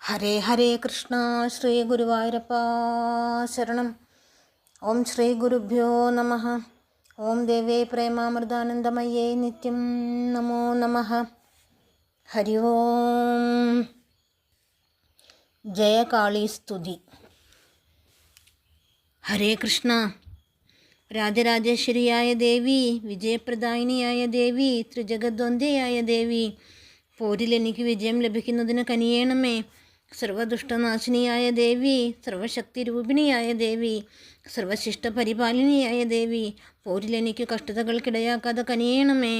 ഹരേ ഹരേ കൃഷ്ണ. ശ്രീ ഗുരുവായൂരപ്പ ശരണം. ഓം ശ്രീ ഗുരുഭ്യോ നമ. ഓം ദേവേ പ്രേമാമൃതാനന്ദമയേ നിത്യം നമോ നമ. ഹരി ഓം. ജയകാളി സ്തുതി. ഹരേ കൃഷ്ണ. രാജരാജേശ്വരിയായ ദേവി, വിജയപ്രദായിനിയായ ദേവി, ത്രിജഗദ്വന്ദ്യയായ ദേവി, പോരിൽ എനിക്ക് വിജയം ലഭിക്കുന്നതിന് കനിയേണമേ. സർവദുഷ്ടനാശിനിയായ ദേവി, സർവശക്തി രൂപിണിയായ ദേവി, സർവശിഷ്ട പരിപാലിനിയായ ദേവി, പോരിൽ എനിക്ക് കഷ്ടതകൾക്കിടയാക്കാതെ കനിയേണമേ.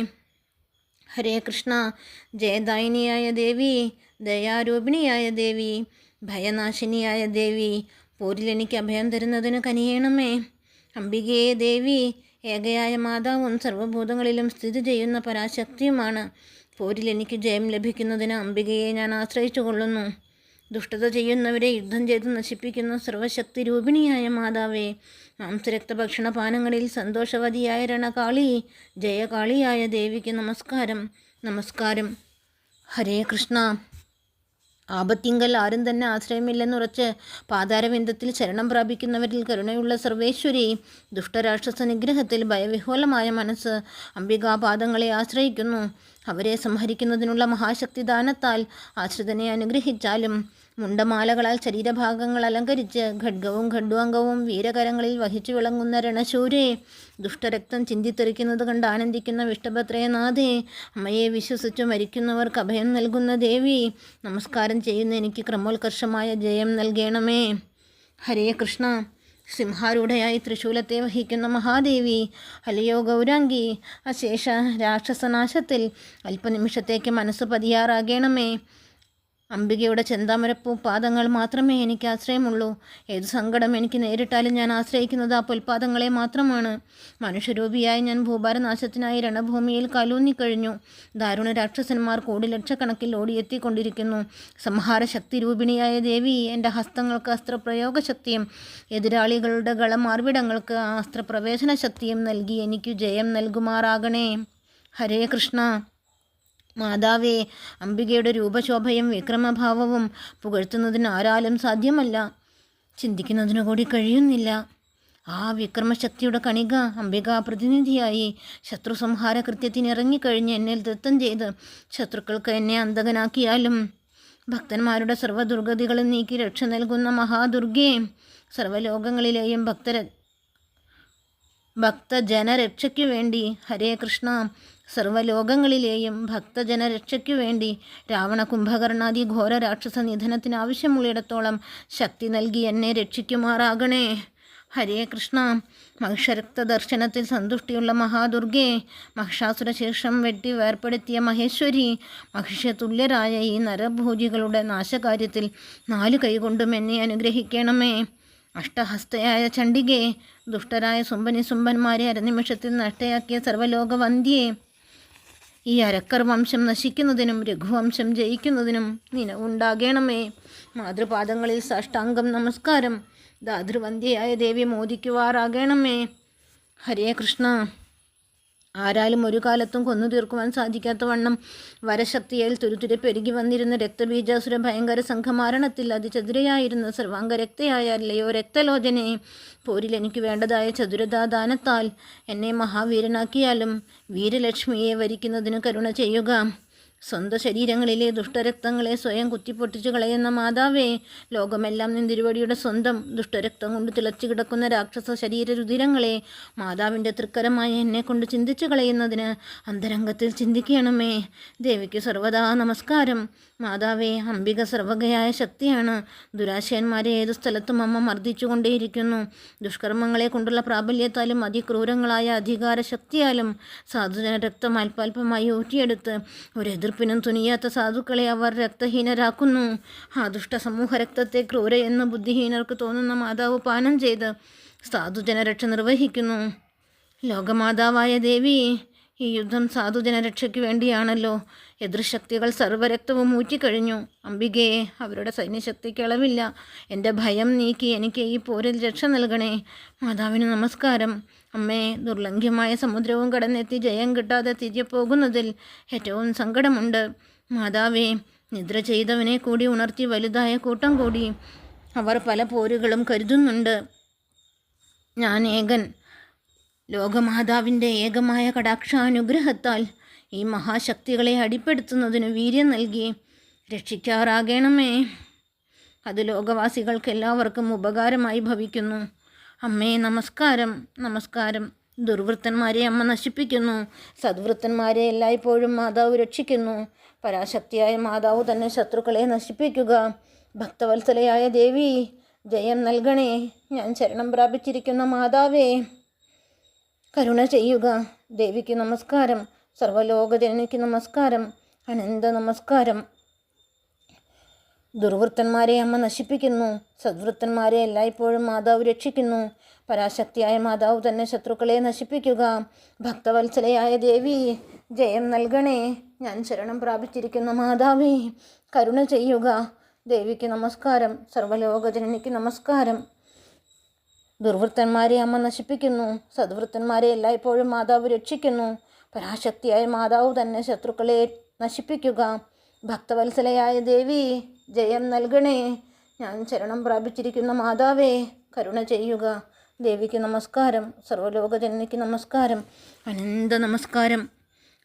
ഹരേ കൃഷ്ണ. ജയദായിനിയായ ദേവി, ദയാരൂപിണിയായ ദേവി, ഭയനാശിനിയായ ദേവി, പോരിൽ എനിക്ക് അഭയം തരുന്നതിന് കനിയേണമേ. അംബികയെ ദേവി, ഏകയായ മാതാവും സർവ്വഭൂതങ്ങളിലും സ്ഥിതി ചെയ്യുന്ന പരാശക്തിയുമാണ്. പോരിൽ എനിക്ക് ജയം ലഭിക്കുന്നതിന് അംബികയെ ഞാൻ ആശ്രയിച്ചു കൊള്ളുന്നു. ദുഷ്ടത ചെയ്യുന്നവരെ യുദ്ധം ചെയ്ത് നശിപ്പിക്കുന്ന സർവശക്തി രൂപിണിയായ മാതാവേ, മാംസരക്തഭക്ഷണപാനങ്ങളിൽ സന്തോഷവതിയായ രണകാളി, ജയകാളിയായ ദേവിക്ക് നമസ്കാരം, നമസ്കാരം. ഹരേ കൃഷ്ണ. ആപത്തിങ്കൽ ആരും തന്നെ ആശ്രയമില്ലെന്നുറച്ച് പാതാരവിന്ദത്തിൽ ശരണം പ്രാപിക്കുന്നവരിൽ കരുണയുള്ള സർവേശ്വരി, ദുഷ്ടരാക്ഷസ നിഗ്രഹത്തിൽ ഭയവിഹ്വലമായ മനസ്സ് അംബികാപാദങ്ങളെ ആശ്രയിക്കുന്നു. അവരെ സംഹരിക്കുന്നതിനുള്ള മഹാശക്തിദാനത്താൽ ആശ്രിതനെ അനുഗ്രഹിച്ചാലും മുണ്ടമാലകളാൽ ശരീരഭാഗങ്ങൾ അലങ്കരിച്ച് ഖഡ്ഗവും ഖഡ്വാംഗവും വീരകരങ്ങളിൽ വഹിച്ചു വിളങ്ങുന്ന രണശൂരെ, ദുഷ്ടരക്തം ചിന്തിത്തെറിക്കുന്നത് കണ്ട് ആനന്ദിക്കുന്ന വിഷ്ടഭത്രയനാഥേ, അമ്മയെ വിശ്വസിച്ചു മരിക്കുന്നവർക്ക് അഭയം നൽകുന്ന ദേവി, നമസ്കാരം ചെയ്യുന്ന എനിക്ക് ക്രമോത്കർഷമായ ജയം നൽകണമേ. ഹരേ കൃഷ്ണ. സിംഹാരൂഢയായി ത്രിശൂലത്തെ വഹിക്കുന്ന മഹാദേവി, അലയോ ഗൗരാംഗി, അശേഷ രാക്ഷസനാശത്തിൽ അല്പനിമിഷത്തേക്ക് മനസ്സ് പതിയാറാകണമേ. അംബികയുടെ ചെന്താമരപ്പൂ പാദങ്ങൾ മാത്രമേ എനിക്ക് ആശ്രയമുള്ളൂ. ഏതു സങ്കടം എനിക്ക് നേരിട്ടാലും ഞാൻ ആശ്രയിക്കുന്നത് ആ പൊൽപാദങ്ങളെ മാത്രമാണ്. മനുഷ്യരൂപിയായി ഞാൻ ഭൂഭാരനാശത്തിനായി രണഭൂമിയിൽ കാലൂന്നിക്കഴിഞ്ഞു. ദാരുണ രാക്ഷസന്മാർ കോടിലക്ഷക്കണക്കിൽ ഓടിയെത്തിക്കൊണ്ടിരിക്കുന്നു. സംഹാരശക്തി രൂപിണിയായ ദേവി, എൻ്റെ ഹസ്തങ്ങൾക്ക് അസ്ത്രപ്രയോഗ ശക്തിയും എതിരാളികളുടെ ഗളമാർവിടങ്ങൾക്ക് ആ അസ്ത്രപ്രവേശന ശക്തിയും നൽകി എനിക്ക് ജയം നൽകുമാറാകണേ. ഹരേ കൃഷ്ണ. മാതാവേ, അംബികയുടെ രൂപശോഭയും വിക്രമഭാവവും പുകഴ്ത്തുന്നതിന് ആരാലും സാധ്യമല്ല, ചിന്തിക്കുന്നതിനു കൂടി കഴിയുന്നില്ല. ആ വിക്രമശക്തിയുടെ കണിക അംബിക പ്രതിനിധിയായി ശത്രു സംഹാര കൃത്യത്തിനിറങ്ങിക്കഴിഞ്ഞ് എന്നിൽ ദത്തം ചെയ്ത് ശത്രുക്കൾക്ക് എന്നെ അന്തകനാക്കിയാലും ഭക്തന്മാരുടെ സർവ്വദുർഗതികളും നീക്കി രക്ഷ നൽകുന്ന മഹാദുർഗേ, സർവ്വലോകങ്ങളിലെയും ഭക്തജനരക്ഷയ്ക്കു വേണ്ടി, ഹരേ കൃഷ്ണ, സർവ്വലോകങ്ങളിലെയും ഭക്തജനരക്ഷയ്ക്കു വേണ്ടി രാവണ കുംഭകർണാദി ഘോര രാക്ഷസ നിധനത്തിന് ആവശ്യമുള്ളിടത്തോളം ശക്തി നൽകി എന്നെ രക്ഷിക്കുമാറാകണേ. ഹരേ കൃഷ്ണ. മഹിഷരക്ത ദർശനത്തിൽ സന്തുഷ്ടിയുള്ള മഹാദുർഗേ, മഹിഷാസുര ശീർഷം വെട്ടി വേർപ്പെടുത്തിയ മഹേശ്വരി, മഹിഷതുല്യരായ ഈ നരഭോജികളുടെ നാശകാര്യത്തിൽ 4 കൈകൊണ്ടും എന്നെ അനുഗ്രഹിക്കണമേ. അഷ്ടഹസ്തയായ ചണ്ഡികേ, ദുഷ്ടരായ സുംബന്മാരെ അരനിമിഷത്തിൽ നഷ്ടയാക്കിയ സർവ്വലോകവന്ധ്യേ, ഈ അരക്കർ വംശം നശിക്കുന്നതിനും രഘുവംശം ജയിക്കുന്നതിനും നിനവുണ്ടാകണമേ. മാതൃപാദങ്ങളിൽ സാഷ്ടാംഗം നമസ്കാരം. ദാതൃവന്ധ്യയായ ദേവി മോദിക്കുവാറാകണമേ. ഹരേ കൃഷ്ണ. ആരാലും ഒരു കാലത്തും കൊന്നു തീർക്കുവാൻ സാധിക്കാത്ത വണ്ണം വരശക്തിയിൽ തുരുതുരെ പെരുകി വന്നിരുന്ന രക്തബീജാസുര ഭയങ്കര സംഘമാരണത്തിൽ അതിചതുരയായിരുന്ന സർവാംഗരക്തയായ അല്ലയോ രക്തലോചനെ, പോരിൽ എനിക്ക് വേണ്ടതായ ചതുരതാദാനത്താൽ എന്നെ മഹാവീരനാക്കിയാലും വീരലക്ഷ്മിയെ വരിക്കുന്നതിന് കരുണ ചെയ്യുക. സ്വന്തം ശരീരങ്ങളിലെ ദുഷ്ടരക്തങ്ങളെ സ്വയം കുത്തിപ്പൊട്ടിച്ചു കളയുന്ന മാതാവേ, ലോകമെല്ലാം നിന്തിരുവടിയുടെ സ്വന്തം ദുഷ്ടരക്തം കൊണ്ട് തിളച്ചു കിടക്കുന്ന രാക്ഷസ ശരീര രുധിരങ്ങളെ മാതാവിൻ്റെ തൃക്കരമായ എന്നെ കൊണ്ട് ചിന്തിച്ചു കളയുന്നതിന് അന്തരംഗത്തിൽ ചിന്തിക്കണമേ. ദേവിക്ക് സർവദാ നമസ്കാരം. മാതാവേ, അംബിക സർവകയായ ശക്തിയാണ്. ദുരാശയന്മാരെ ഏതു സ്ഥലത്തും അമ്മ മർദ്ദിച്ചു കൊണ്ടേയിരിക്കുന്നു. ദുഷ്കർമ്മങ്ങളെ കൊണ്ടുള്ള പ്രാബല്യത്താലും അതിക്രൂരങ്ങളായ അധികാര ശക്തിയാലും സാധുജന രക്തം അല്പാൽപമായി ഊറ്റിയെടുത്ത് ഒരെതിർപ്പിനും തുനിയാത്ത സാധുക്കളെ അവർ രക്തഹീനരാക്കുന്നു. ആ ദുഷ്ട സമൂഹ രക്തത്തെ ക്രൂര എന്ന് ബുദ്ധിഹീനർക്ക് തോന്നുന്ന മാതാവ് പാനം ചെയ്ത് സാധുജനരക്ഷ നിർവഹിക്കുന്നു. ലോകമാതാവായ ദേവി, ഈ യുദ്ധം സാധുജനരക്ഷയ്ക്ക് വേണ്ടിയാണല്ലോ. എതിർശക്തികൾ സർവ്വരക്തവും ഊറ്റിക്കഴിഞ്ഞു. അംബികയെ, അവരുടെ സൈന്യശക്തിക്ക് അളവില്ല. എൻ്റെ ഭയം നീക്കി എനിക്ക് ഈ പോരിൽ രക്ഷ നൽകണേ. മാതാവിന് നമസ്കാരം. അമ്മേ, ദുർലംഘ്യമായ സമുദ്രവും കടന്നെത്തി ജയം കിട്ടാതെ തിരികെ പോകുന്നതിൽ ഏറ്റവും സങ്കടമുണ്ട്. മാതാവേ, നിദ്ര ചെയ്തവനെ കൂടി ഉണർത്തി വലുതായ കൂട്ടം കൂടി അവർ പല പോരുകളും കരുതുന്നുണ്ട്. ഞാൻ ഏകൻ. ലോകമാതാവിൻ്റെ ഏകമായ കടാക്ഷാനുഗ്രഹത്താൽ ഈ മഹാശക്തികളെ അടിപ്പെടുത്തുന്നതിന് വീര്യം നൽകി രക്ഷിക്കാറാകണമേ. അത് ലോകവാസികൾക്കെല്ലാവർക്കും ഉപകാരമായി ഭവിക്കുന്നു. അമ്മേ നമസ്കാരം, നമസ്കാരം. ദുർവൃത്തന്മാരെ അമ്മ നശിപ്പിക്കുന്നു, സദ്വൃത്തന്മാരെ എല്ലായ്പ്പോഴും മാതാവ് രക്ഷിക്കുന്നു. പരാശക്തിയായ മാതാവ് തന്നെ ശത്രുക്കളെ നശിപ്പിക്കുക. ഭക്തവത്സലയായ ദേവി ജയം നൽകണേ. ഞാൻ ശരണം പ്രാപിച്ചിരിക്കുന്ന മാതാവേ കരുണ ചെയ്യുക. ദേവിക്ക് നമസ്കാരം, സർവ്വലോകജനനിക്ക് നമസ്കാരം, അനന്ത നമസ്കാരം. ദുർവൃത്തന്മാരെ അമ്മ നശിപ്പിക്കുന്നു, സദ്വൃത്തന്മാരെ എല്ലായ്പ്പോഴും മാതാവ് രക്ഷിക്കുന്നു. പരാശക്തിയായ മാതാവ് തന്നെ ശത്രുക്കളെ നശിപ്പിക്കുക. ഭക്തവത്സലയായ ദേവി ജയം നൽകണേ. ഞാൻ ശരണം പ്രാപിച്ചിരിക്കുന്ന മാതാവേ കരുണ ചെയ്യുക. ദേവിക്ക് നമസ്കാരം, സർവ്വലോകജനനിക്ക് നമസ്കാരം. ദുർവൃത്തന്മാരെ അമ്മ നശിപ്പിക്കുന്നു, സദ്വൃത്തന്മാരെ എല്ലായ്പ്പോഴും മാതാവ് രക്ഷിക്കുന്നു. പരാശക്തിയായ മാതാവ് തന്നെ ശത്രുക്കളെ നശിപ്പിക്കുക. ഭക്തവത്സലയായ ദേവി ജയം നൽകണേ. ഞാൻ ശരണം പ്രാപിച്ചിരിക്കുന്ന മാതാവേ കരുണ ചെയ്യുക. ദേവിക്ക് നമസ്കാരം, സർവ്വലോകജനനിക്ക് നമസ്കാരം, അനന്ത നമസ്കാരം.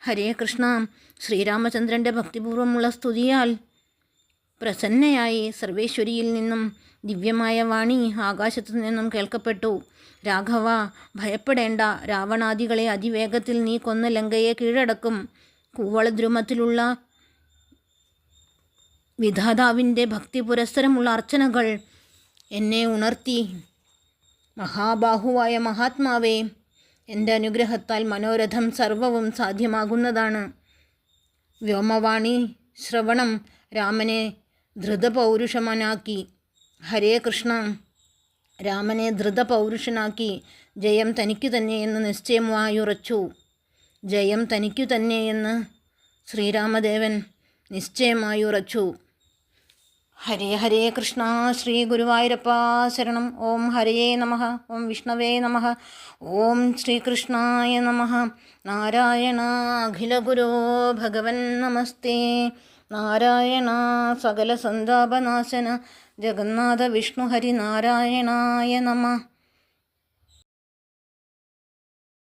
ഹരേ കൃഷ്ണ. ശ്രീരാമചന്ദ്രൻ്റെ ഭക്തിപൂർവ്വമുള്ള സ്തുതിയാൽ പ്രസന്നയായി സർവേശ്വരിയിൽ നിന്നും ദിവ്യമായ വാണി ആകാശത്തു നിന്നും കേൾക്കപ്പെട്ടു. രാഘവ, ഭയപ്പെടേണ്ട. രാവണാദികളെ അതിവേഗത്തിൽ നീ കൊന്ന് ലങ്കയെ കീഴടക്കും. കൂവളദ്രുമത്തിലുള്ള വിധാതാവിൻ്റെ ഭക്തി പുരസ്സരമുള്ള അർച്ചനകൾ എന്നെ ഉണർത്തി. മഹാബാഹുവായ മഹാത്മാവേ, എൻ്റെ അനുഗ്രഹത്താൽ മനോരഥം സർവവും സാധ്യമാകുന്നതാണ്. വ്യോമവാണി ശ്രവണം രാമനെ ധൃതപൗരുഷമനാക്കി. ഹരേ കൃഷ്ണ. രാമനെ ധൃതപൗരുഷനാക്കി. ജയം തനിക്കു തന്നെയെന്ന് നിശ്ചയമായുറച്ചു. ജയം തനിക്കു തന്നെയെന്ന് ശ്രീരാമദേവൻ നിശ്ചയമായുറച്ചു. ഹരേ ഹരേ കൃഷ്ണ. ശ്രീ ഗുരുവായൂരപ്പ ശരണം. ഓം ഹരയേ നമഃ. ഓം വിഷ്ണവേ നമഃ. ഓം ശ്രീകൃഷ്ണായ നമഃ. നാരായണ അഖിലഗുരോ ഭഗവൻ നമസ്തേ. നാരായണ സകല സന്താപനാശന ജഗന്നാഥ വിഷ്ണു ഹരി നാരായണായ നമഃ.